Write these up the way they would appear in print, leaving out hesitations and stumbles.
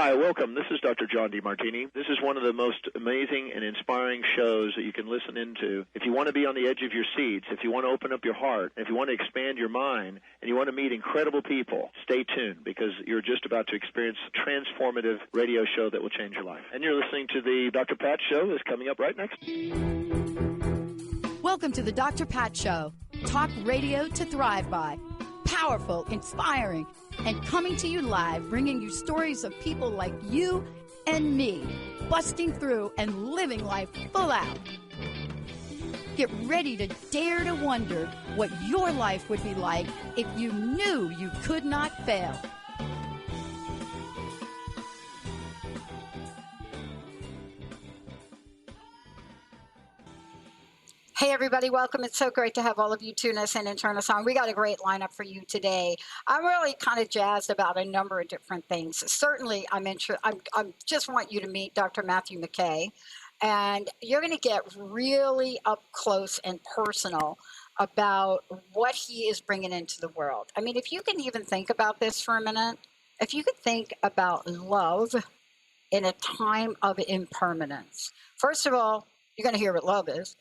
Hi, welcome. This is Dr. John DeMartini. This is one of the most amazing and inspiring shows that you can listen into. If you want to be on the edge of your seats, if you want to open up your heart, if you want to expand your mind, and you want to meet incredible people, stay tuned because you're just about to experience a transformative radio show that will change your life. And you're listening to the Dr. Pat Show that's coming up right next. Welcome to the Dr. Pat Show. Talk radio to thrive by. Powerful, inspiring, and coming to you live, bringing you stories of people like you and me, busting through and living life full out. Get ready to dare to wonder what your life would be like if you knew you could not fail. Hey, everybody, welcome. It's so great to have all of you tune us in and turn us on. We got a great lineup for you today. I'm really kind of jazzed about a number of different things. Certainly, I'm just want you to meet Dr. Matthew McKay, and you're going to get really up close and personal about what he is bringing into the world. I mean, if you can even think about this for a minute, if you could think about love in a time of impermanence. First of all, you're going to hear what love is.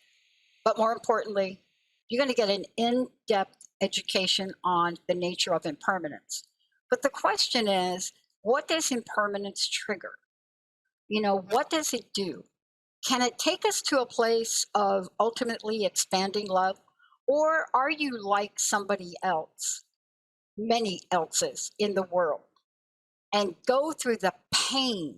But more importantly, you're going to get an in-depth education on the nature of impermanence. But the question is, what does impermanence trigger? You know, what does it do? Can it take us to a place of ultimately expanding love? Or are you like somebody else, many else's in the world, and go through the pain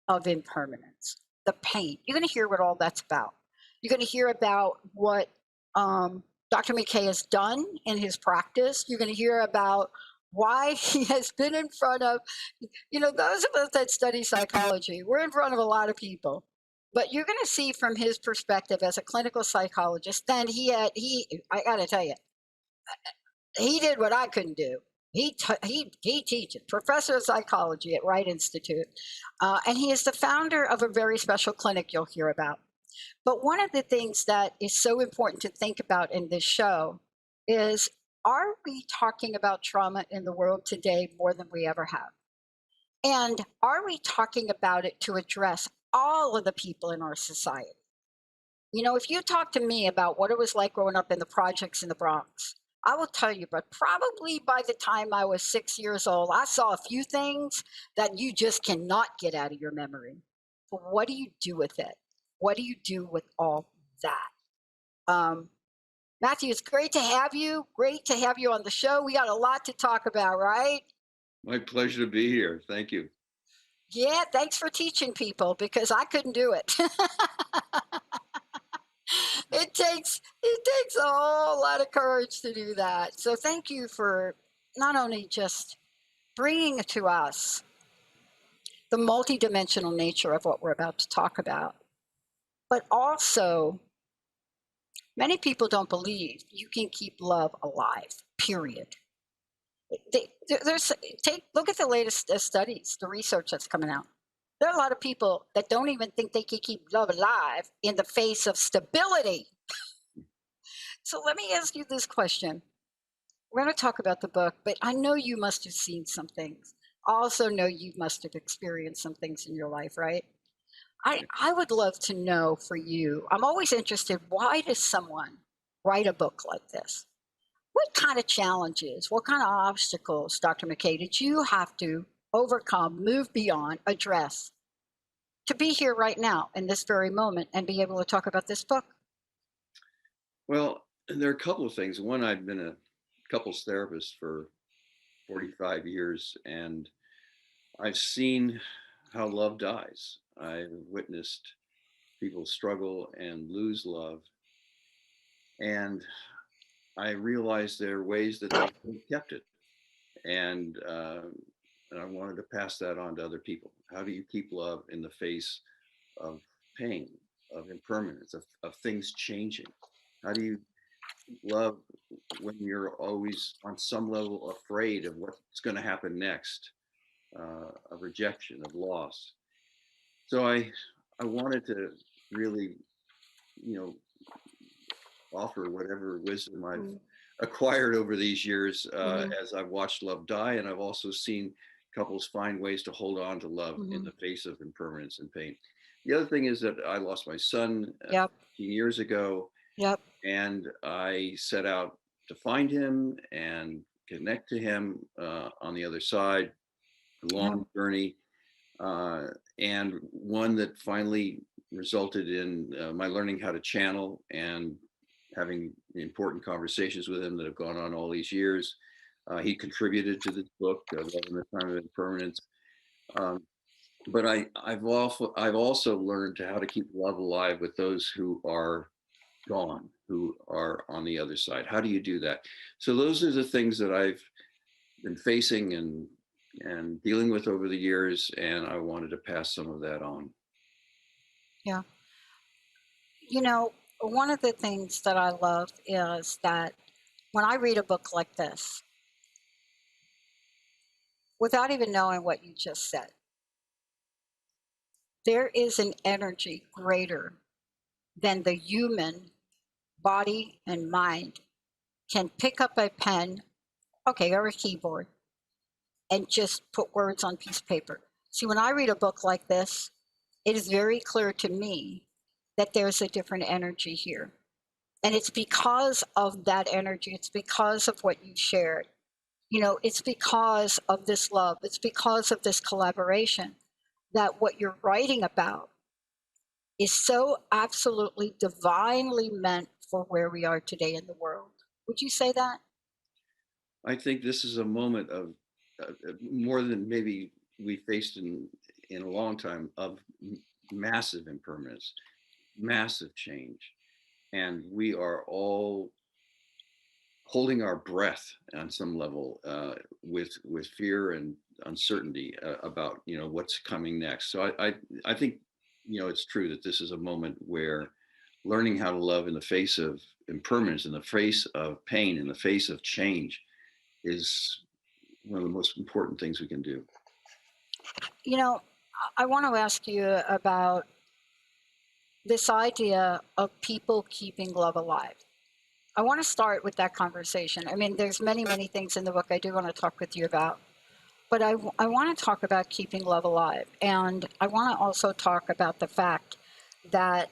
of impermanence? The pain. You're going to hear what all that's about. You're going to hear about what Dr. McKay has done in his practice. You're going to hear about why he has been in front of, those of us that study psychology, we're in front of a lot of people. But you're going to see from his perspective as a clinical psychologist, then I got to tell you, he did what I couldn't do. He teaches, professor of psychology at Wright Institute, and he is the founder of a very special clinic you'll hear about. But one of the things that is so important to think about in this show is, are we talking about trauma in the world today more than we ever have? And are we talking about it to address all of the people in our society? You know, if you talk to me about what it was like growing up in the projects in the Bronx, I will tell you, but probably by the time I was 6 years old, I saw a few things that you just cannot get out of your memory. But what do you do with it? What do you do with all that? Matthew, it's great to have you. Great to have you on the show. We got a lot to talk about, right? My pleasure to be here. Thank you. Yeah, thanks for teaching people because I couldn't do it. It takes a whole lot of courage to do that. So thank you for not only just bringing to us the multidimensional nature of what we're about to talk about, but also, many people don't believe you can keep love alive, period. Look at the latest studies, the research that's coming out. There are a lot of people that don't even think they can keep love alive in the face of stability. So let me ask you this question. We're going to talk about the book, but I know you must have seen some things. I also know you must have experienced some things in your life, right? I would love to know for you, I'm always interested, why does someone write a book like this? What kind of challenges, what kind of obstacles, Dr. McKay, did you have to overcome, move beyond, address to be here right now in this very moment and be able to talk about this book? Well, there are a couple of things. One, I've been a couples therapist for 45 years, and I've seen how love dies. I've witnessed people struggle and lose love. And I realized there are ways that they kept it. And I wanted to pass that on to other people. How do you keep love in the face of pain, of impermanence, of things changing? How do you love when you're always on some level afraid of what's going to happen next, of rejection, of loss? So I wanted to really, offer whatever wisdom I've acquired over these years as I've watched love die, and I've also seen couples find ways to hold on to love in the face of impermanence and pain. The other thing is that I lost my son Yep. 15 years ago, Yep. and I set out to find him and connect to him on the other side. Long journey, and one that finally resulted in my learning how to channel and having important conversations with him that have gone on all these years. He contributed to this book, Love in the Time of Impermanence. But I've also learned how to keep love alive with those who are gone, who are on the other side. How do you do that? So those are the things that I've been facing and dealing with over the years, and I wanted to pass some of that on. Yeah. You know, one of the things that I love is that when I read a book like this, without even knowing what you just said, there is an energy greater than the human body and mind can pick up a pen, okay, or a keyboard, and just put words on a piece of paper. See, when I read a book like this, it is very clear to me that there's a different energy here. And it's because of that energy. It's because of what you shared. You know, it's because of this love. It's because of this collaboration that what you're writing about is so absolutely divinely meant for where we are today in the world. Would you say that? I think this is a moment of more than maybe we faced in a long time, of massive impermanence, massive change, and we are all holding our breath on some level, with fear and uncertainty about what's coming next. So I think it's true that this is a moment where learning how to love in the face of impermanence, in the face of pain, in the face of change, is one of the most important things we can do. You know, I want to ask you about this idea of people keeping love alive. I want to start with that conversation. I mean, there's many, many things in the book I do want to talk with you about, but I want to talk about keeping love alive. And I want to also talk about the fact that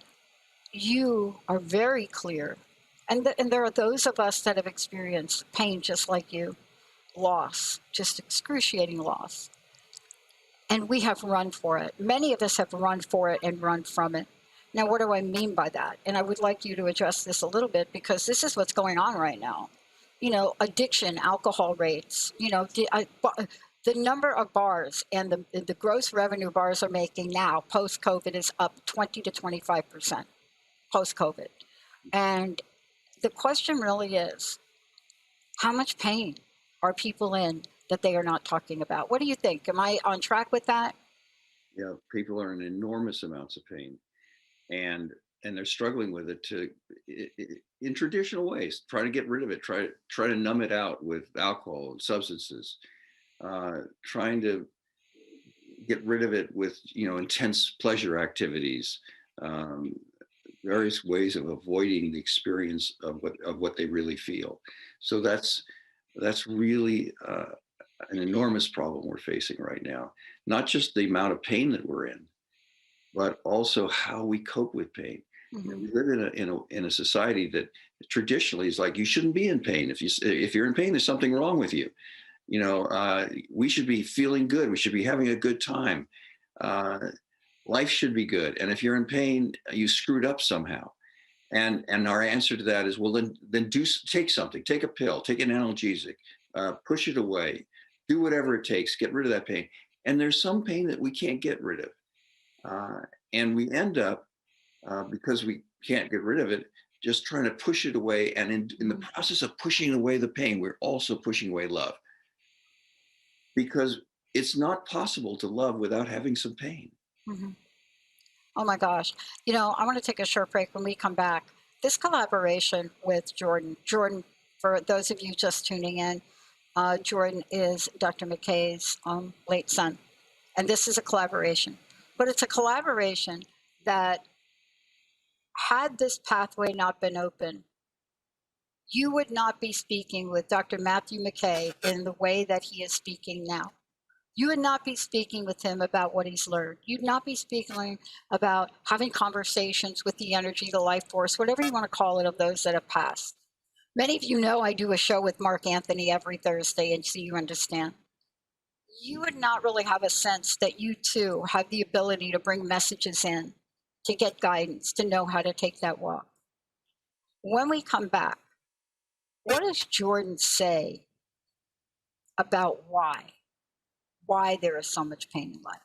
you are very clear, and there are those of us that have experienced pain just like you, loss, just excruciating loss. And we have run for it. Many of us have run for it and run from it. Now, what do I mean by that? And I would like you to address this a little bit, because this is what's going on right now. You know, addiction, alcohol rates, the number of bars and the gross revenue bars are making now post-COVID is up 20 to 25% post-COVID. And the question really is, how much pain are people in that they are not talking about? What do you think? Am I on track with that? Yeah, people are in enormous amounts of pain, and they're struggling with it in traditional ways, trying to get rid of it, try to numb it out with alcohol and substances, trying to get rid of it with intense pleasure activities, various ways of avoiding the experience of what they really feel. So that's really an enormous problem we're facing right now. Not just the amount of pain that we're in, but also how we cope with pain. Mm-hmm. We live in a society that traditionally is like, you shouldn't be in pain. If you're in pain, there's something wrong with you. We should be feeling good. We should be having a good time. Life should be good. And if you're in pain, you screwed up somehow. And our answer to that is, well, then take something, take a pill, take an analgesic, push it away, do whatever it takes, get rid of that pain. And there's some pain that we can't get rid of. And we end up, because we can't get rid of it, just trying to push it away. And in the process of pushing away the pain, we're also pushing away love. Because it's not possible to love without having some pain. Mm-hmm. Oh my gosh. I want to take a short break. When we come back, this collaboration with Jordan, for those of you just tuning in, Jordan is Dr. McKay's late son. And this is a collaboration. But it's a collaboration that, had this pathway not been open, you would not be speaking with Dr. Matthew McKay in the way that he is speaking now. You would not be speaking with him about what he's learned. You'd not be speaking about having conversations with the energy, the life force, whatever you want to call it, of those that have passed. Many of you know I do a show with Mark Anthony every Thursday, and so you understand. You would not really have a sense that you too have the ability to bring messages in, to get guidance, to know how to take that walk. When we come back, what does Jordan say about why there is so much pain in life?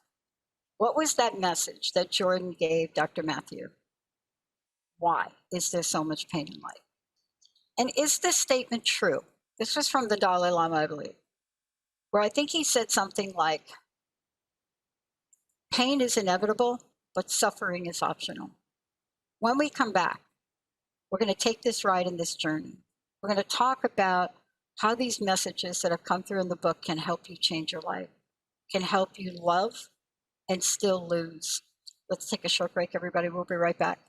What was that message that Jordan gave Dr. Matthew? Why is there so much pain in life? And is this statement true? This was from the Dalai Lama, I believe, where I think he said something like, pain is inevitable, but suffering is optional. When we come back, we're going to take this ride in this journey. We're going to talk about how these messages that have come through in the book can help you change your life, can help you love and still lose. Let's take a short break, everybody. We'll be right back.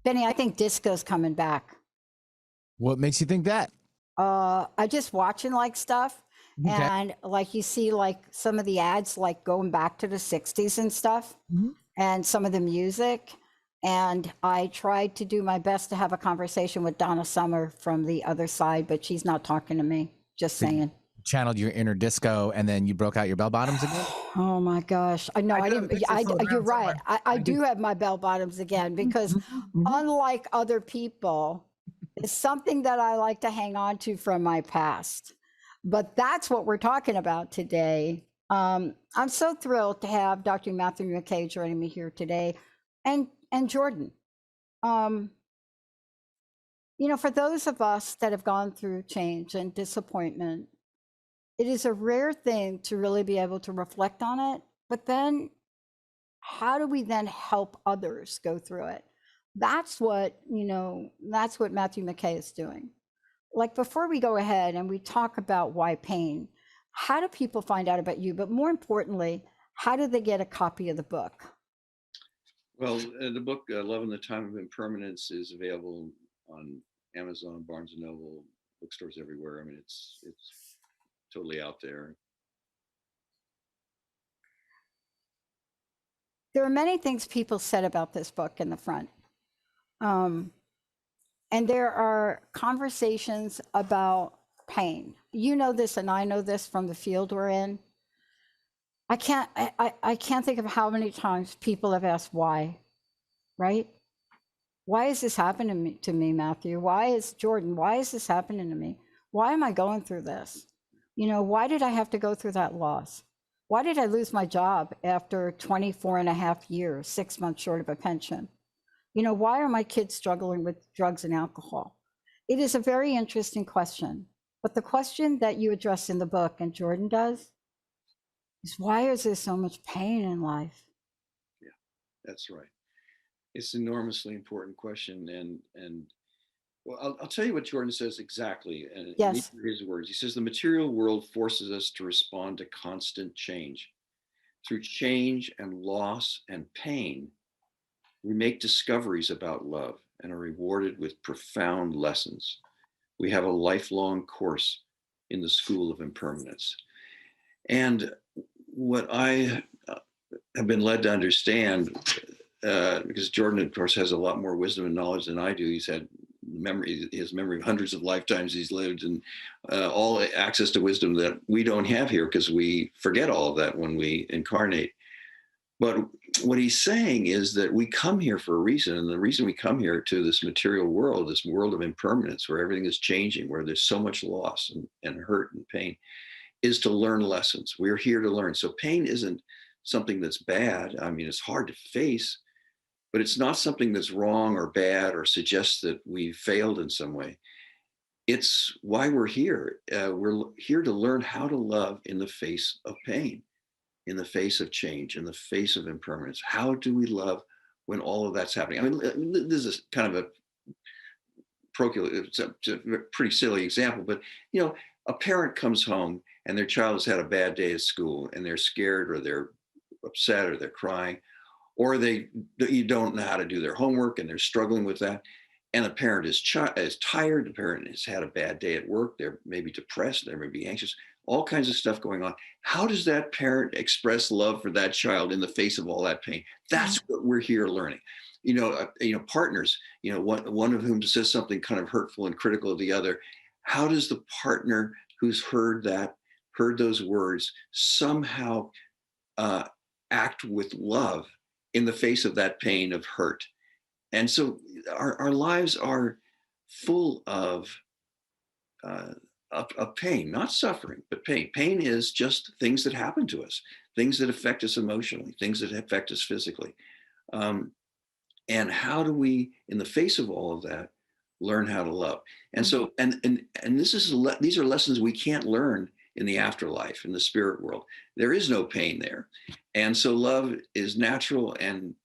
Benny, I think disco's coming back. What makes you think that? I just watching like stuff. Okay. And like you see like some of the ads like going back to the 60s and stuff, and some of the music. And I tried to do my best to have a conversation with Donna Summer from the other side, but she's not talking to me. Just saying. Channeled your inner disco and then you broke out your bell bottoms again? Oh my gosh. I know I didn't. You're right. I do have my bell bottoms again because unlike other people, it's something that I like to hang on to from my past. But that's what we're talking about today. I'm so thrilled to have Dr. Matthew McKay joining me here today, and Jordan. You know, for those of us that have gone through change and disappointment, it is a rare thing to really be able to reflect on it. But then, how do we then help others go through it? That's what, that's what Matthew McKay is doing. Like, before we go ahead and we talk about why pain, how do people find out about you? But more importantly, how do they get a copy of the book? Well, the book, Love in the Time of Impermanence, is available on Amazon, Barnes & Noble, bookstores everywhere. I mean, it's totally out there. There are many things people said about this book in the front. And there are conversations about pain. You know this, and I know this from the field we're in. I can't think of how many times people have asked why, right? Why is this happening to me, Matthew? Why is this happening to me? Why am I going through this? Why did I have to go through that loss? Why did I lose my job after 24 and a half years, 6 months short of a pension? Why are my kids struggling with drugs and alcohol? It is a very interesting question. But the question that you address in the book, and Jordan does, is why is there so much pain in life? Yeah, that's right. It's an enormously important question. And well, I'll tell you what Jordan says exactly. And yes. These are his words. He says, the material world forces us to respond to constant change. Through change and loss and pain, we make discoveries about love and are rewarded with profound lessons. We have a lifelong course in the school of impermanence. And what I have been led to understand, because Jordan, of course, has a lot more wisdom and knowledge than I do. He's had his memory of hundreds of lifetimes he's lived, and all access to wisdom that we don't have here because we forget all of that when we incarnate. But what he's saying is that we come here for a reason. And the reason we come here to this material world, this world of impermanence, where everything is changing, where there's so much loss and hurt and pain, is to learn lessons. We're here to learn. So pain isn't something that's bad. I mean, it's hard to face, but it's not something that's wrong or bad or suggests that we failed in some way. It's why we're here. We're here to learn how to love in the face of pain, in the face of change, in the face of impermanence. How do we love when all of that's happening? I mean, this is kind of it's a pretty silly example, but a parent comes home and their child has had a bad day at school and they're scared or they're upset or they're crying, or you don't know how to do their homework and they're struggling with that. and the parent is tired, the parent has had a bad day at work, they're maybe depressed, they may be anxious, all kinds of stuff going on. How does that parent express love for that child in the face of all that pain? That's what we're here learning. Partners, one of whom says something kind of hurtful and critical of the other. How does the partner who's heard those words somehow act with love in the face of that pain of hurt? And so our lives are full of pain, not suffering, but pain. Pain is just things that happen to us, things that affect us emotionally, things that affect us physically. And how do we, in the face of all of that, learn how to love? And so, and these are lessons we can't learn in the afterlife, in the spirit world. There is no pain there. And so love is natural and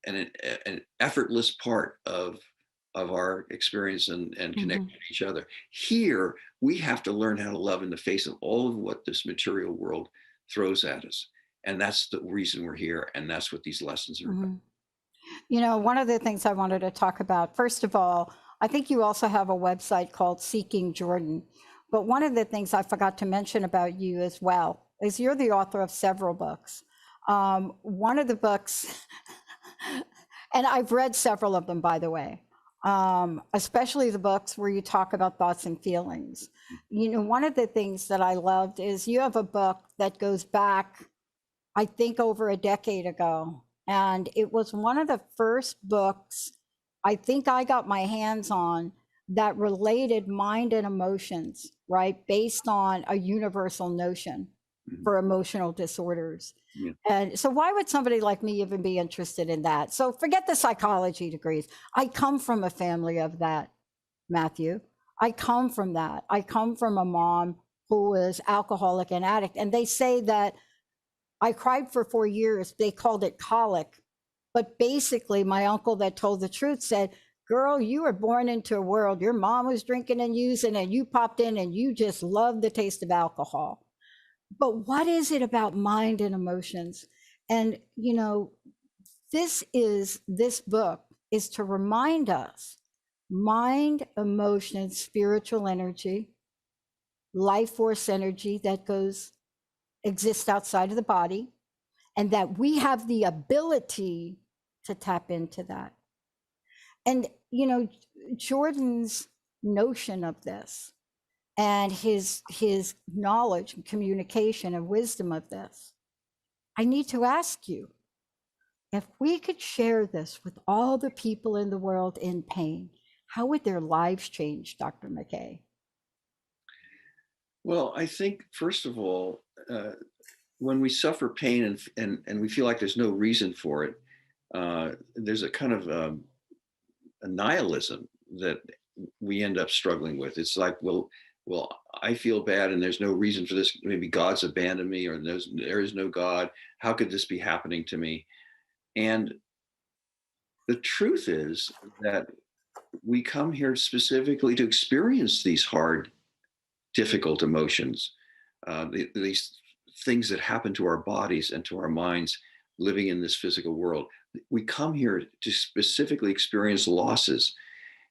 an effortless part of our experience and connection to each other. Here, we have to learn how to love in the face of all of what this material world throws at us. And that's the reason we're here. And that's what these lessons are about. One of the things I wanted to talk about, first of all, I think you also have a website called Seeking Jordan. But one of the things I forgot to mention about you as well is you're the author of several books. One of the books, and I've read several of them, by the way, especially the books where you talk about thoughts and feelings. One of the things that I loved is you have a book that goes back, I think, over a decade ago. And it was one of the first books I think I got my hands on that related mind and emotions, right? Based on a universal notion for emotional disorders. Yeah. And so why would somebody like me even be interested in that? So forget the psychology degrees. I come from a family of that, Matthew. I come from that. I come from a mom who was alcoholic and addict. And they say that I cried for 4 years. They called it colic. But basically, my uncle that told the truth said, girl, you were born into a world. Your mom was drinking and using, and you popped in and you just loved the taste of alcohol. But what is it about mind and emotions? And, this book is to remind us mind, emotion, spiritual energy, life force energy that exists outside of the body, and that we have the ability to tap into that. And, Jordan's notion of this and his knowledge and communication and wisdom of this, I need to ask you, if we could share this with all the people in the world in pain, how would their lives change, Dr. McKay? Well, I think, first of all, when we suffer pain and we feel like there's no reason for it, there's a kind of a nihilism that we end up struggling with. It's like, well, I feel bad and there's no reason for this. Maybe God's abandoned me, or there is no God. How could this be happening to me? And the truth is that we come here specifically to experience these hard, difficult emotions, these things that happen to our bodies and to our minds living in this physical world. We come here to specifically experience losses,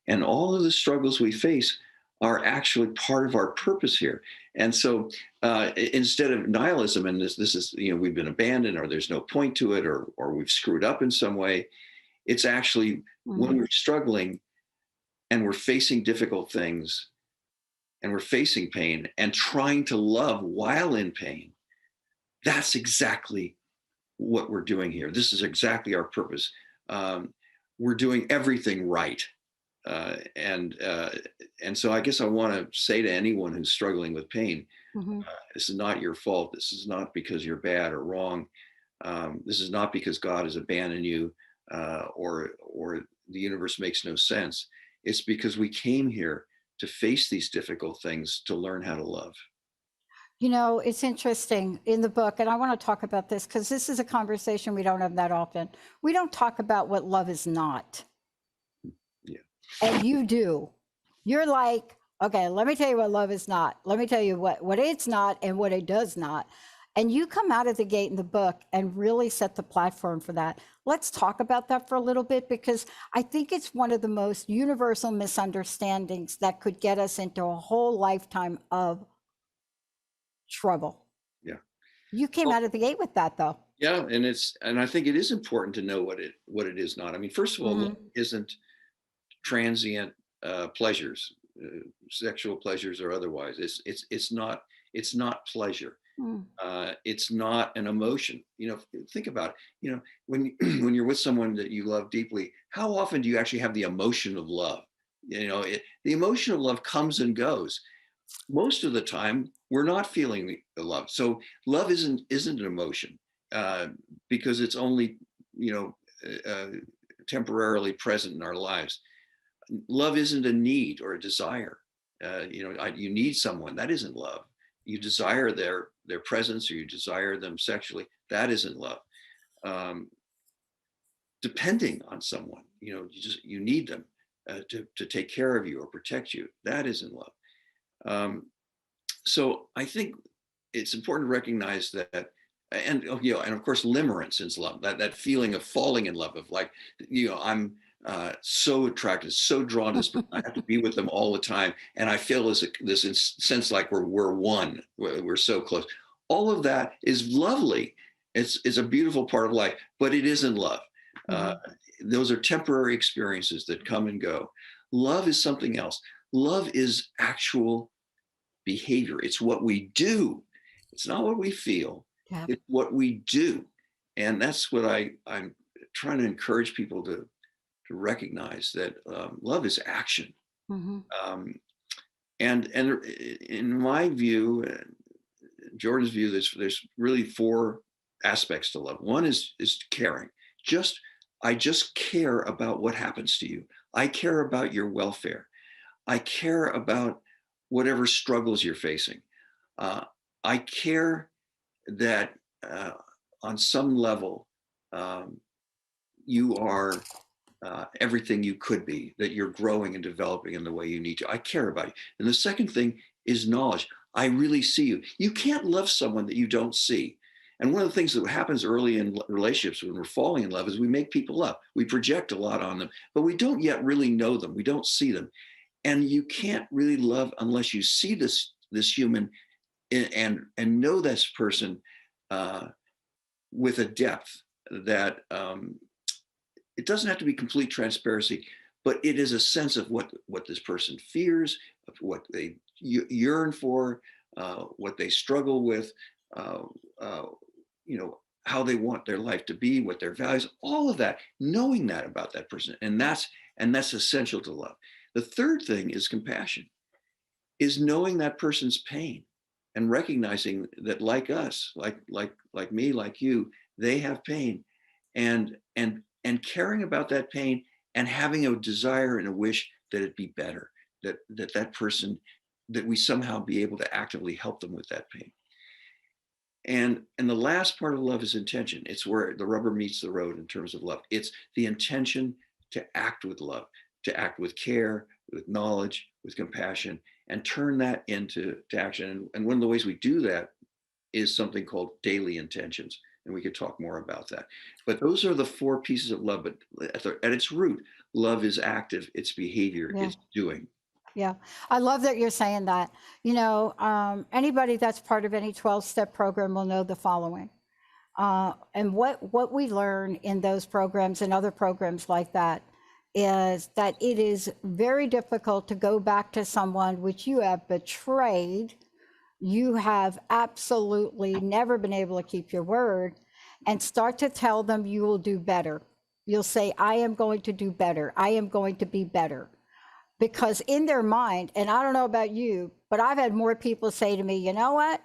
and all of the struggles we face are actually part of our purpose here. And so instead of nihilism, and this is, we've been abandoned, or there's no point to it, or we've screwed up in some way, it's actually when we're struggling and we're facing difficult things and we're facing pain and trying to love while in pain, that's exactly what we're doing here. This is exactly our purpose. We're doing everything right. And so I guess I want to say to anyone who's struggling with pain, this is not your fault. This is not because you're bad or wrong. This is not because God has abandoned you, or the universe makes no sense. It's because we came here to face these difficult things, to learn how to love. It's interesting in the book, and I want to talk about this because this is a conversation we don't have that often. We don't talk about what love is not. Yeah. And you do. You're like, okay, let me tell you what love is not. Let me tell you what it's not and what it does not. And you come out of the gate in the book and really set the platform for that. Let's talk about that for a little bit, because I think it's one of the most universal misunderstandings that could get us into a whole lifetime of trouble. Yeah. You came out of the gate with that, though. Yeah, and I think it is important to know what it is not. I mean, first of all, love isn't transient pleasures, sexual pleasures or otherwise. It's not pleasure. It's not an emotion. Think about it. When when you're with someone that you love deeply, how often do you actually have the emotion of love? The emotion of love comes and goes. Most of the time, we're not feeling the love. So love isn't an emotion, because it's only temporarily present in our lives. Love isn't a need or a desire. You need someone. That isn't love. You desire their presence, or you desire them sexually. That isn't love. Depending on someone, you need them to take care of you or protect you. That isn't love. So I think it's important to recognize that, and of course, limerence is love. That feeling of falling in love, of like, I'm so attracted, so drawn to this person. I have to be with them all the time, and I feel this sense like we're one. We're so close. All of that is lovely. It's a beautiful part of life, but it isn't love. Those are temporary experiences that come and go. Love is something else. Love is actual behavior. It's what we do. It's not what we feel. Yeah. It's what we do. And that's what I'm trying to encourage people to recognize, that love is action. And in my view, Jordan's view, there's really four aspects to love. One is caring. I just care about what happens to you. I care about your welfare. I care about whatever struggles you're facing. I care that on some level, you are everything you could be, that you're growing and developing in the way you need to. I care about you. And the second thing is knowledge. I really see you. You can't love someone that you don't see. And one of the things that happens early in relationships when we're falling in love is we make people up. We project a lot on them, but we don't yet really know them. We don't see them. And you can't really love unless you see this human and know this person with a depth that it doesn't have to be complete transparency, but it is a sense of what this person fears, of what they yearn for, what they struggle with, how they want their life to be, what their values, all of that, knowing that about that person. And that's essential to love. The third thing is compassion, is knowing that person's pain and recognizing that, like us, like me, like you, they have pain, and caring about that pain and having a desire and a wish that it be better, that person, that we somehow be able to actively help them with that pain. And the last part of love is intention. It's where the rubber meets the road in terms of love. It's the intention to act with love, to act with care, with knowledge, with compassion, and turn that into action. And one of the ways we do that is something called daily intentions. And we could talk more about that. But those are the four pieces of love. But at its root, love is active. Its behavior is doing. Yeah, I love that you're saying that. Anybody that's part of any 12-step program will know the following. And what we learn in those programs and other programs like that is that it is very difficult to go back to someone which you have betrayed. You have absolutely never been able to keep your word, and start to tell them you will do better. You'll say, I am going to do better. I am going to be better. Because in their mind, and I don't know about you, but I've had more people say to me, you know what?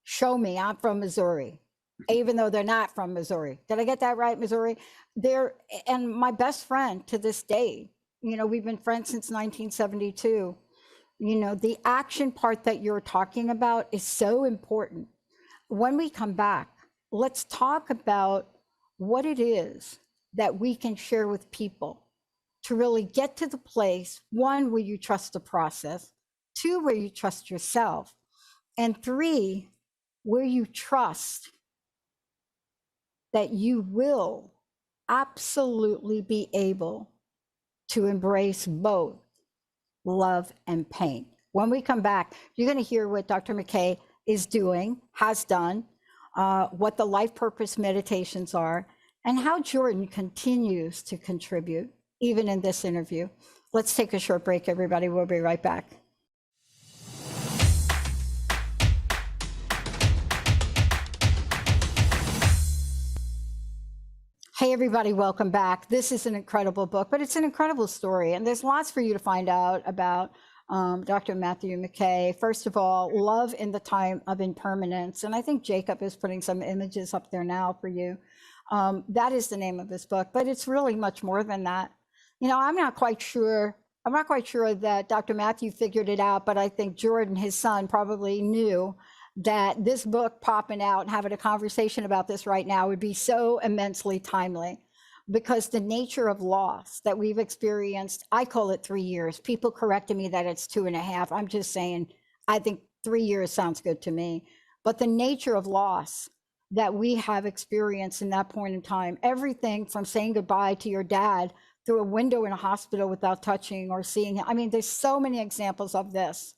Show me, I'm from Missouri, even though they're not from Missouri. Did I get that right, Missouri? And my best friend to this day, we've been friends since 1972. The action part that you're talking about is so important. When we come back, let's talk about what it is that we can share with people to really get to the place, one, where you trust the process, two, where you trust yourself, and three, where you trust that you will absolutely be able to embrace both love and pain. When we come back, you're going to hear what Dr. McKay is doing, has done, what the life purpose meditations are, and how Jordan continues to contribute, even in this interview. Let's take a short break, everybody. We'll be right back. Hey, everybody, welcome back. This is an incredible book, but it's an incredible story. And there's lots for you to find out about Dr. Matthew McKay. First of all, Love in the Time of Impermanence. And I think Jacob is putting some images up there now for you. That is the name of this book, but it's really much more than that. You know, I'm not quite sure that Dr. Matthew figured it out, but I think Jordan, his son, probably knew that this book popping out and having a conversation about this right now would be so immensely timely, because the nature of loss that we've experienced, I call it 3 years. People corrected me that it's 2.5. I'm just saying, I think 3 years sounds good to me. But the nature of loss that we have experienced in that point in time, everything from saying goodbye to your dad through a window in a hospital without touching or seeing him. I mean, there's so many examples of this.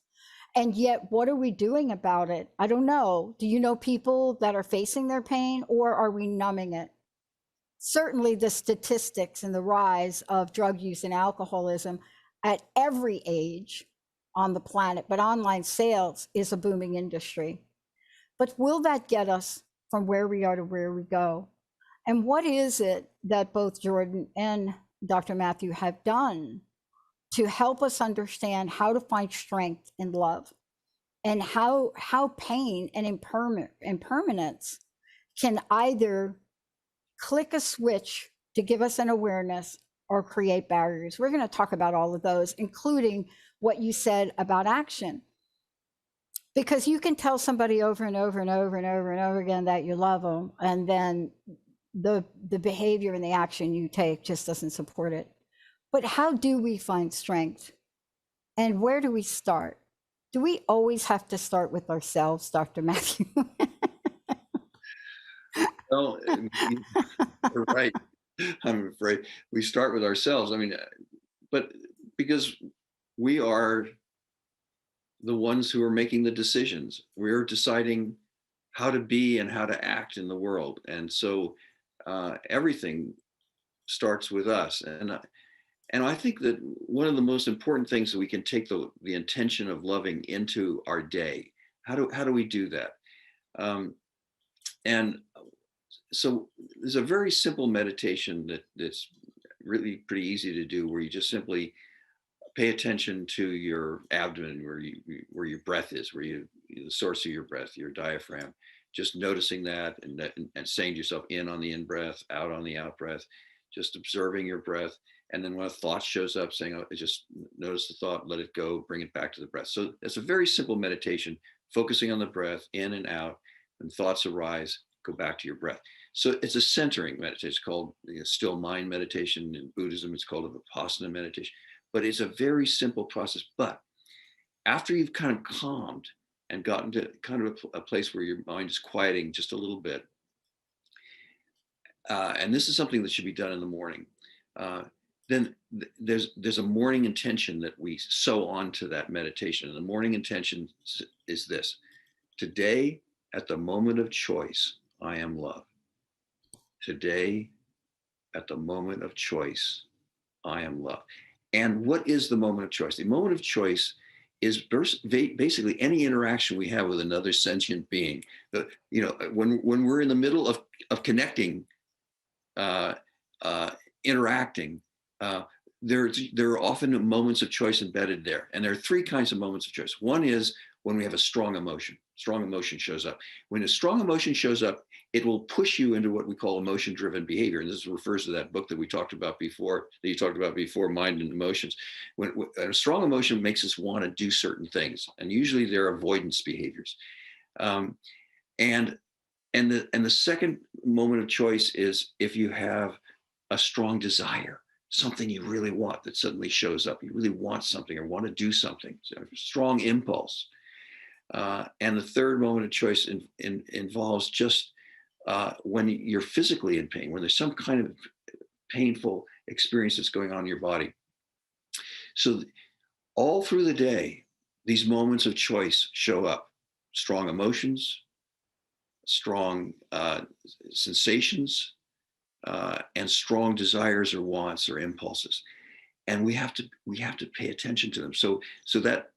And yet, what are we doing about it? I don't know. Do you know people that are facing their pain, or are we numbing it? Certainly the statistics and the rise of drug use and alcoholism at every age on the planet, but online sales is a booming industry. But will that get us from where we are to where we go? And what is it that both Jordan and Dr. Matthew have done to help us understand how to find strength in love, and how pain and impermanence can either click a switch to give us an awareness or create barriers? We're going to talk about all of those, including what you said about action. Because you can tell somebody over and over and over and over and over again that you love them, and then the behavior and the action you take just doesn't support it. But how do we find strength? And where do we start? Do we always have to start with ourselves, Dr. Matthew? Well, you're right. I'm afraid we start with ourselves. I mean, but because we are the ones who are making the decisions, we're deciding how to be and how to act in the world. And so everything starts with us. And I think that one of the most important things that we can take the intention of loving into our day. How do we do that? And so there's a very simple meditation that's really pretty easy to do, where you just simply pay attention to your abdomen, where your breath is, the source of your breath, your diaphragm. Just noticing that and saying to yourself, in on the in breath, out on the out breath. Just observing your breath. And then when a thought shows up, saying, oh, just notice the thought, let it go, bring it back to the breath. So it's a very simple meditation, focusing on the breath, in and out. When thoughts arise, go back to your breath. So it's a centering meditation. It's called still mind meditation. In Buddhism, it's called a Vipassana meditation. But it's a very simple process. But after you've kind of calmed and gotten to kind of a place where your mind is quieting just a little bit, and this is something that should be done in the morning, then there's a morning intention that we sew onto that meditation. And the morning intention is this: today, at the moment of choice, I am love. Today, at the moment of choice, I am love. And what is the moment of choice? The moment of choice is basically any interaction we have with another sentient being. When we're in the middle of connecting, interacting, there are often moments of choice embedded there. And there are three kinds of moments of choice. One is when we have a strong emotion. Strong emotion shows up. When a strong emotion shows up, it will push you into what we call emotion-driven behavior. And this refers to that book that you talked about before, Mind and Emotions. When a strong emotion makes us want to do certain things, and usually they're avoidance behaviors. And the second moment of choice is if you have a strong desire, something you really want that suddenly shows up. You really want something or want to do something. So a strong impulse. And the third moment of choice involves just when you're physically in pain, when there's some kind of painful experience that's going on in your body. So all through the day, these moments of choice show up. Strong emotions, strong sensations, and strong desires or wants or impulses. And we have to pay attention to them. So that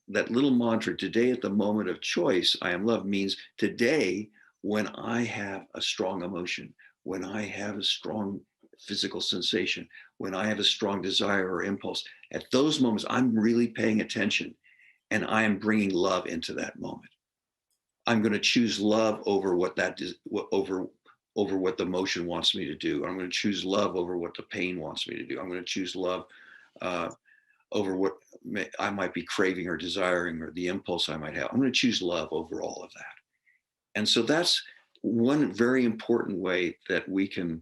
little mantra, today at the moment of choice, I am loved, means today when I have a strong emotion, when I have a strong physical sensation, when I have a strong desire or impulse, at those moments, I'm really paying attention and I am bringing love into that moment. I'm going to choose love over what that is, over what the emotion wants me to do. I'm going to choose love over what the pain wants me to do. I'm going to choose love over what I might be craving or desiring or the impulse I might have. I'm going to choose love over all of that. And so that's one very important way that we can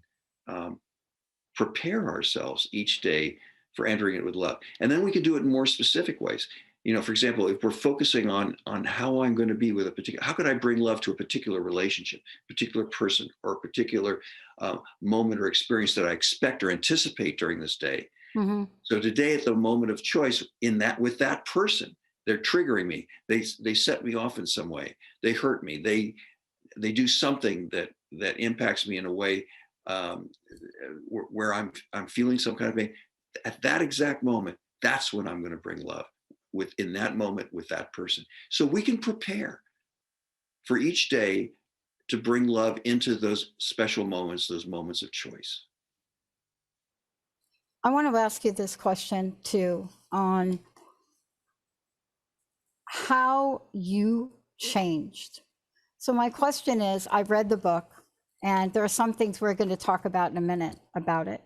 prepare ourselves each day for entering it with love. And then we can do it in more specific ways. For example, if we're focusing on how I'm going to be with a particular, how could I bring love to a particular relationship, particular person, or a particular moment or experience that I expect or anticipate during this day. Mm-hmm. So today, at the moment of choice, with that person, they're triggering me. They set me off in some way. They hurt me. They do something that impacts me in a way where I'm feeling some kind of pain. At that exact moment, that's when I'm going to bring love in that moment with that person. So we can prepare for each day to bring love into those special moments, those moments of choice. I want to ask you this question too, on how you changed. So my question is, I've read the book, and there are some things we're going to talk about in a minute about it,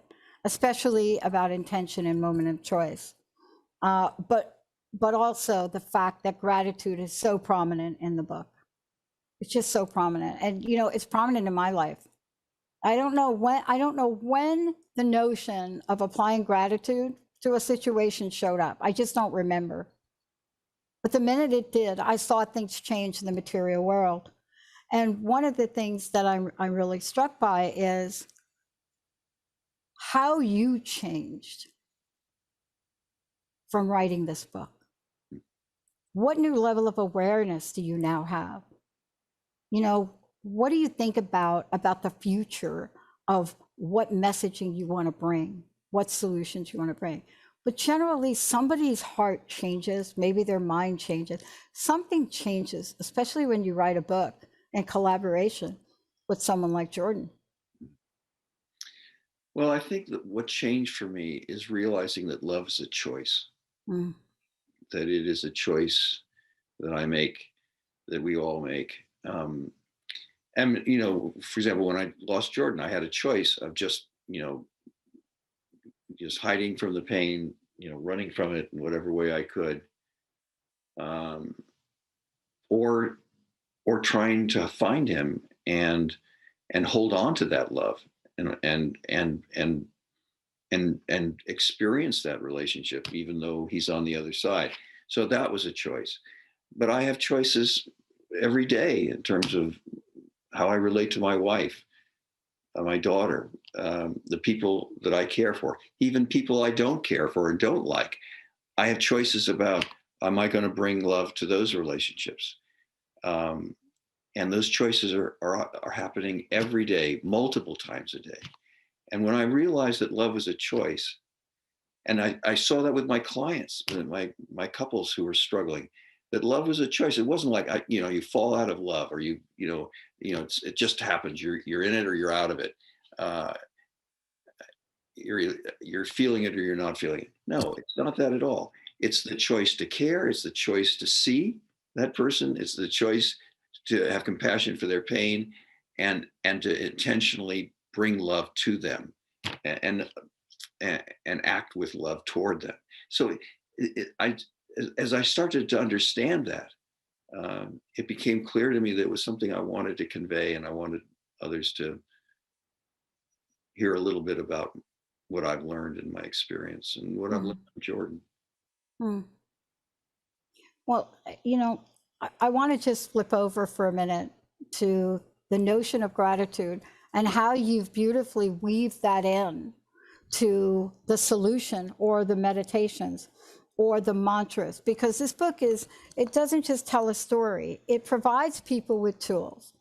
especially about intention and moment of choice. But also the fact that gratitude is so prominent in the book. It's just so prominent. And, it's prominent in my life. I don't know when the notion of applying gratitude to a situation showed up. I just don't remember. But the minute it did, I saw things change in the material world. And one of the things that I'm really struck by is how you changed from writing this book. What new level of awareness do you now have? What do you think about the future of what messaging you want to bring, what solutions you want to bring? But generally, somebody's heart changes, maybe their mind changes, something changes, especially when you write a book in collaboration with someone like Jordan. Well, I think that what changed for me is realizing that love is a choice, that it is a choice that I make, that we all make. And, for example, when I lost Jordan, I had a choice of just hiding from the pain, running from it in whatever way I could, or trying to find him and hold on to that love and experience that relationship, even though he's on the other side. So that was a choice. But I have choices every day in terms of how I relate to my wife, my daughter, the people that I care for, even people I don't care for and don't like. I have choices about, am I going to bring love to those relationships? And those choices are happening every day, multiple times a day. And when I realized that love was a choice, and I saw that with my clients, my couples who were struggling, that love was a choice. It wasn't like you fall out of love, or it just happens. You're in it or you're out of it. You're feeling it or you're not feeling it. No, it's not that at all. It's the choice to care. It's the choice to see that person. It's the choice to have compassion for their pain, and to intentionally bring love to them, and act with love toward them. So as I started to understand that, it became clear to me that it was something I wanted to convey, and I wanted others to hear a little bit about what I've learned in my experience and what I've learned from Jordan. Well, I want to just flip over for a minute to the notion of gratitude and how you've beautifully weaved that in to the solution or the meditations or the mantras, because this book it doesn't just tell a story, it provides people with tools.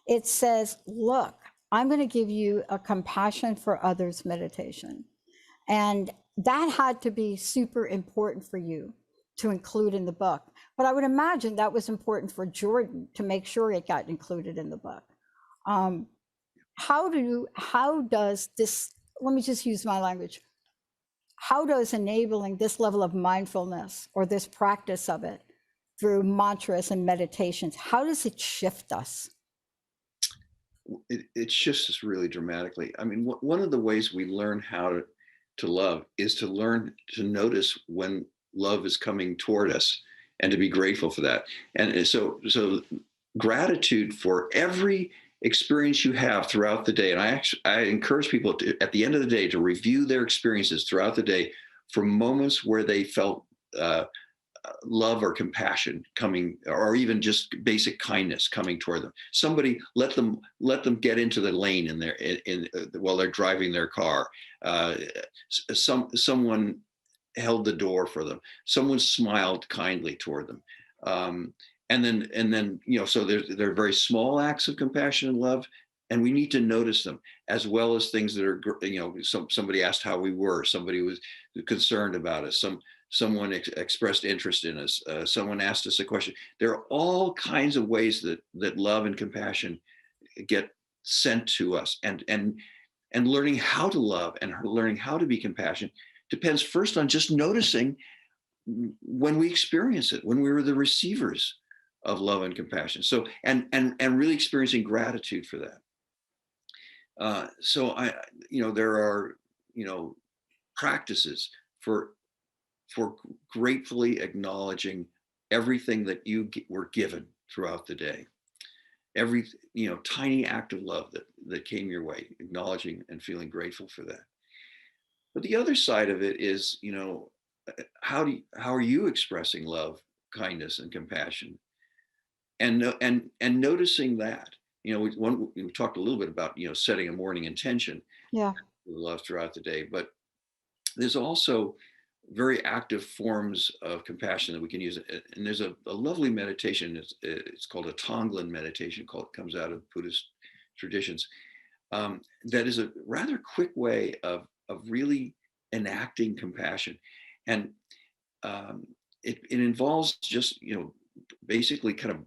It says, look, I'm going to give you a compassion for others meditation. And that had to be super important for you to include in the book. But I would imagine that was important for Jordan to make sure it got included in the book. How does this, let me just use my language, how does enabling this level of mindfulness or this practice of it through mantras and meditations, how does it shift us? It shifts us really dramatically. I mean, one of the ways we learn how to love is to learn to notice when love is coming toward us and to be grateful for that. And so gratitude for every experience you have throughout the day. And I encourage people to, at the end of the day, to review their experiences throughout the day for moments where they felt love or compassion coming, or even just basic kindness coming toward them. Somebody let them get into the lane while they're driving their car. Someone held the door for them. Someone smiled kindly toward them. And then, so there are very small acts of compassion and love, and we need to notice them, as well as things that are, somebody asked how we were, somebody was concerned about us, someone expressed interest in us, someone asked us a question. There are all kinds of ways that love and compassion get sent to us, and learning how to love and learning how to be compassionate depends first on just noticing when we experience it, when we were the receivers of love and compassion. So, and really experiencing gratitude for that. So there are, practices for gratefully acknowledging everything that you were given throughout the day. Every, tiny act of love that came your way, acknowledging and feeling grateful for that. But the other side of it is, how are you expressing love, kindness, and compassion? And noticing that, we talked a little bit about, setting a morning intention. Yeah. Love throughout the day, but there's also very active forms of compassion that we can use. And there's a lovely meditation. It's called a Tonglen meditation. Comes out of Buddhist traditions. That is a rather quick way of really enacting compassion, and it involves just basically kind of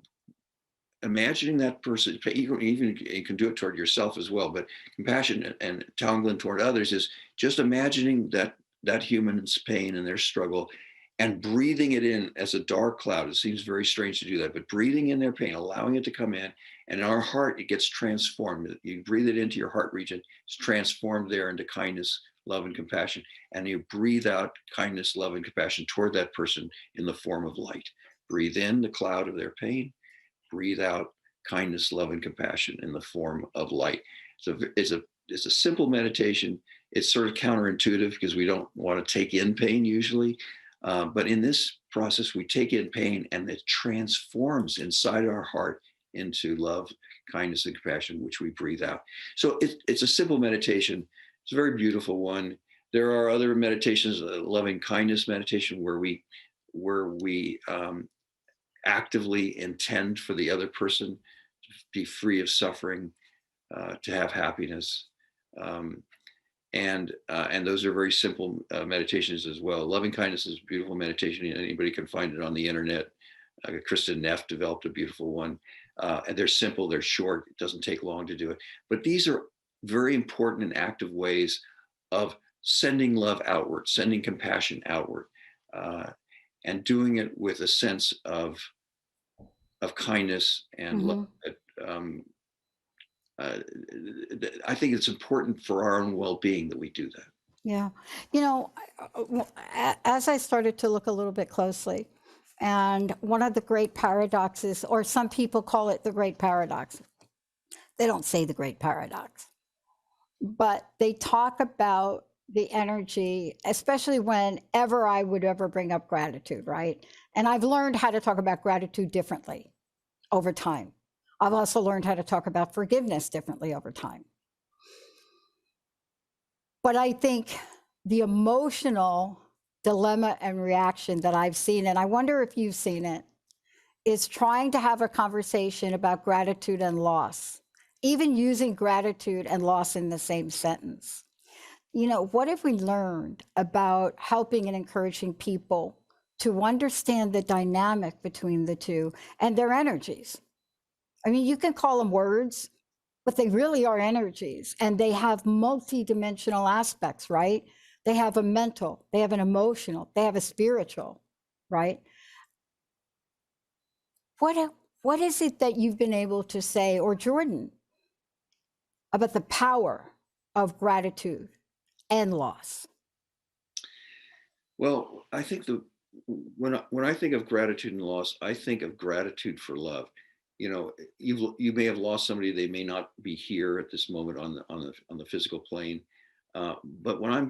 imagining that person. Even you can do it toward yourself as well, but compassion and Tonglen toward others is just imagining that human's pain and their struggle, and breathing it in as a dark cloud. It seems very strange to do that, but breathing in their pain, allowing it to come in, and in our heart, it gets transformed. You breathe it into your heart region, it's transformed there into kindness, love, and compassion. And you breathe out kindness, love, and compassion toward that person in the form of light. Breathe in the cloud of their pain, breathe out kindness, love, and compassion in the form of light. So it's a simple meditation. It's sort of counterintuitive because we don't want to take in pain usually. But in this process, we take in pain and it transforms inside our heart into love, kindness, and compassion, which we breathe out. So it's a simple meditation. It's a very beautiful one. There are other meditations, loving kindness meditation, where we actively intend for the other person to be free of suffering, to have happiness. And those are very simple meditations as well. Loving kindness is a beautiful meditation. Anybody can find it on the internet. Kristen Neff developed a beautiful one. And they're simple, they're short, it doesn't take long to do it. But these are very important and active ways of sending love outward, sending compassion outward, and doing it with a sense of kindness and love. I think it's important for our own well-being that we do that. Yeah. As I started to look a little bit closely, and one of the great paradoxes, or some people call it the great paradox, they don't say the great paradox, but they talk about the energy, especially whenever I would ever bring up gratitude, right? And I've learned how to talk about gratitude differently over time. I've also learned how to talk about forgiveness differently over time. But I think the emotional dilemma and reaction that I've seen, and I wonder if you've seen it, is trying to have a conversation about gratitude and loss, even using gratitude and loss in the same sentence. You know, what have we learned about helping and encouraging people to understand the dynamic between the two and their energies? I mean, you can call them words, but they really are energies, and they have multi-dimensional aspects, right? They have a mental, they have an emotional, they have a spiritual, right? What is it that you've been able to say, or Jordan, about the power of gratitude and loss? Well, I think when I think of gratitude and loss, I think of gratitude for love. You know, you may have lost somebody; they may not be here at this moment on the physical plane. But when I'm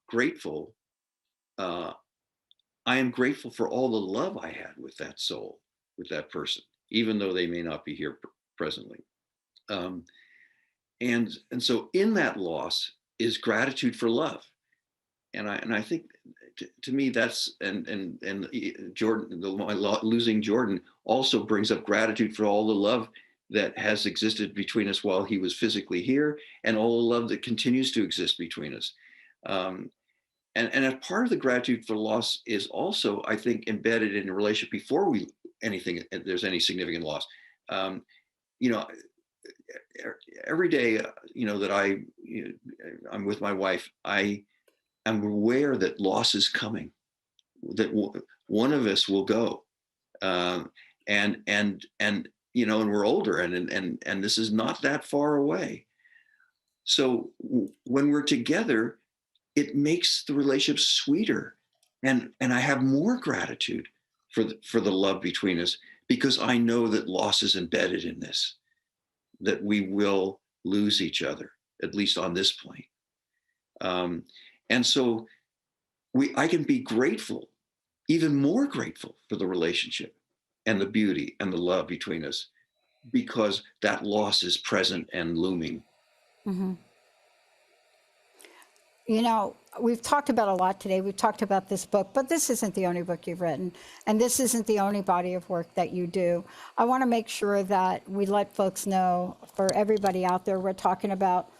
grateful, uh, I am grateful for all the love I had with that soul, with that person, even though they may not be here presently. Um, and so in that loss is gratitude for love. And I think to me that's and Jordan, losing Jordan also brings up gratitude for all the love that has existed between us while he was physically here, and all the love that continues to exist between us. Um, and a part of the gratitude for loss is also, I think, embedded in a relationship before there's any significant loss. Um, you know, every day, that I'm with my wife, I'm aware that loss is coming, that one of us will go, um, and and we're older, and this is not that far away. So when we're together, it makes the relationship sweeter, and I have more gratitude for the love between us, because I know that loss is embedded in this, that we will lose each other, at least on this plane. And so I can be grateful, even more grateful, for the relationship and the beauty and the love between us, because that loss is present and looming. Mm-hmm. You know, we've talked about a lot today. We've talked about this book, but this isn't the only book you've written, and this isn't the only body of work that you do. I want to make sure that we let folks know, for everybody out there, we're talking about,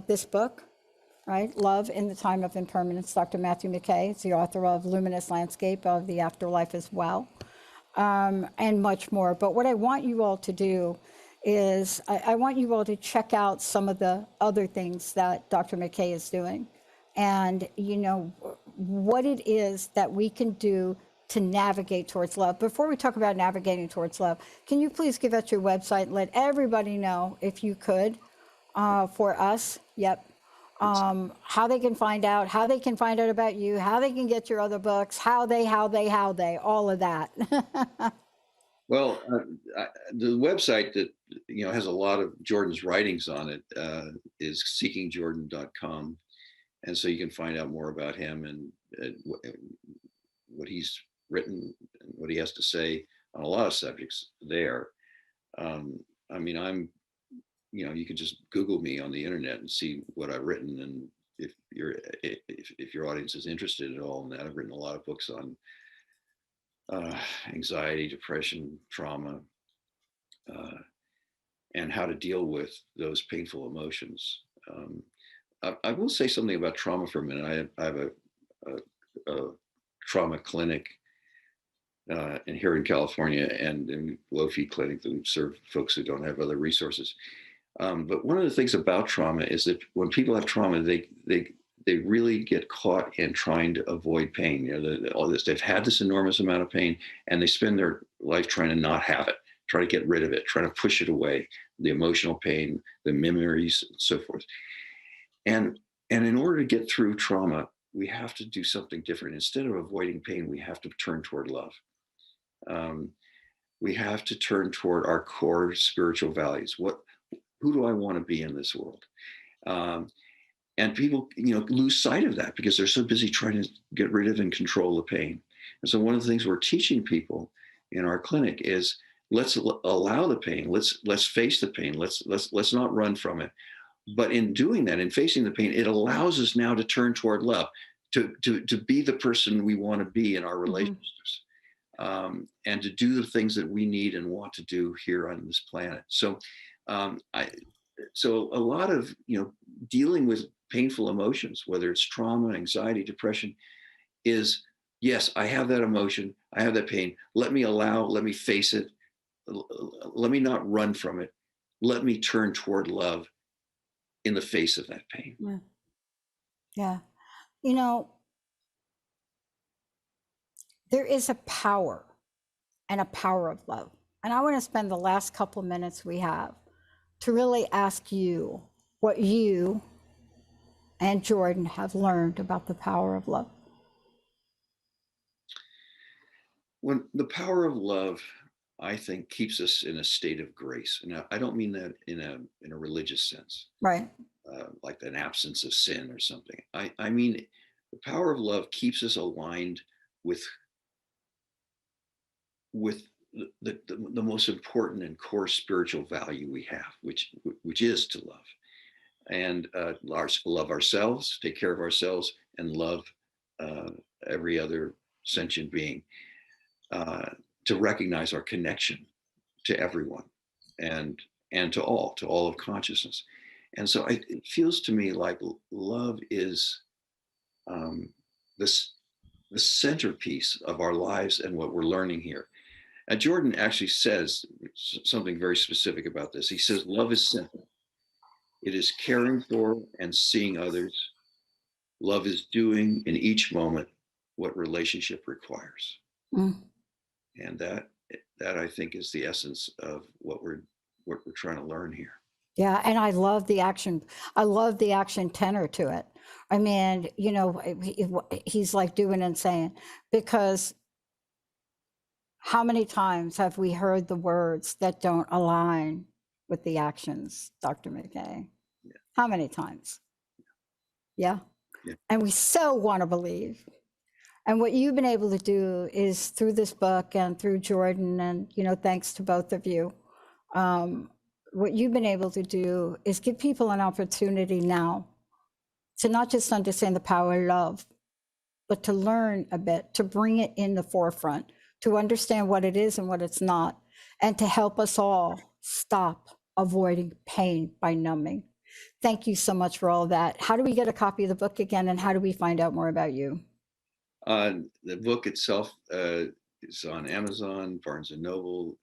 this book, right? Love in the Time of Impermanence. Dr. Matthew McKay is the author of Luminous Landscape of the Afterlife as well, and much more. But what I want you all to do is I want you all to check out some of the other things that Dr. McKay is doing, and what it is that we can do to navigate towards love. Before we talk about navigating towards love, can you please give us your website and let everybody know, if you could, for us? Yep. How they can find out about you, how they can get your other books, how they, all of that. Well, the website that has a lot of Jordan's writings on it is seekingjordan.com, and so you can find out more about him and what he's written and what he has to say on a lot of subjects there. I mean, you can just Google me on the internet and see what I've written, and if your audience is interested at all in that, I've written a lot of books on anxiety, depression, trauma, and how to deal with those painful emotions. I will say something about trauma for a minute. I have a trauma clinic here in California, and a low-fee clinic that we serve folks who don't have other resources. But one of the things about trauma is that when people have trauma, they really get caught in trying to avoid pain. They've had this enormous amount of pain, and they spend their life trying to not have it, try to get rid of it, trying to push it away, the emotional pain, the memories, and so forth. And in order to get through trauma, we have to do something different. Instead of avoiding pain, we have to turn toward love. We have to turn toward our core spiritual values. Who do I want to be in this world? And people, lose sight of that because they're so busy trying to get rid of and control the pain. And so one of the things we're teaching people in our clinic is let's allow the pain. Let's face the pain. Let's not run from it. But in doing that, in facing the pain, it allows us now to turn toward love, to be the person we want to be in our relationships, and to do the things that we need and want to do here on this planet. So, so a lot of, dealing with painful emotions, whether it's trauma, anxiety, depression, is, yes, I have that emotion, I have that pain. Let me face it. Let me not run from it. Let me turn toward love in the face of that pain. Yeah. There is a power and a power of love. And I want to spend the last couple of minutes we have to really ask you what you and Jordan have learned about the power of love. When the power of love, I think, keeps us in a state of grace. And I don't mean that in a religious sense, right? Like an absence of sin or something. I mean, the power of love keeps us aligned with the most important and core spiritual value we have, which is to love, and love ourselves, take care of ourselves, and love every other sentient being. To recognize our connection to everyone, and to all of consciousness. And so it feels to me like love is the centerpiece of our lives and what we're learning here. And Jordan actually says something very specific about this. He says, love is simple. It is caring for and seeing others. Love is doing in each moment what relationship requires. And that I think is the essence of what we're trying to learn here. Yeah, and I love the action. I love the action tenor to it. I mean, he's like doing and saying, because how many times have we heard the words that don't align with the actions, Dr. McKay? Yeah. How many times? Yeah. And we so want to believe. And what you've been able to do is, through this book and through Jordan, and thanks to both of you, what you've been able to do is give people an opportunity now to not just understand the power of love, but to learn a bit, to bring it in the forefront, to understand what it is and what it's not, and to help us all stop avoiding pain by numbing. Thank you so much for all of that. How do we get a copy of the book again, and how do we find out more about you? The book itself is on Amazon, Barnes and Noble,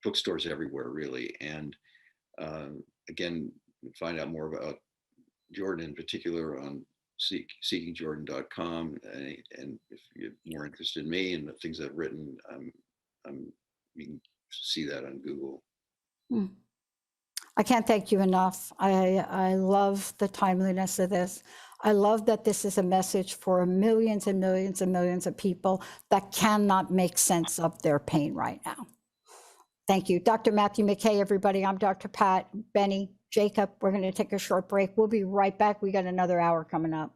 bookstores everywhere, really. And again, find out more about Jordan in particular on seekingjordan.com. And if you're more interested in me and the things I've written, you can see that on Google. I can't thank you enough. I love the timeliness of this. I love that this is a message for millions and millions and millions of people that cannot make sense of their pain right now. Thank you. Dr. Matthew McKay, everybody. I'm Dr. Pat, Benny, Jacob. We're going to take a short break. We'll be right back. We got another hour coming up.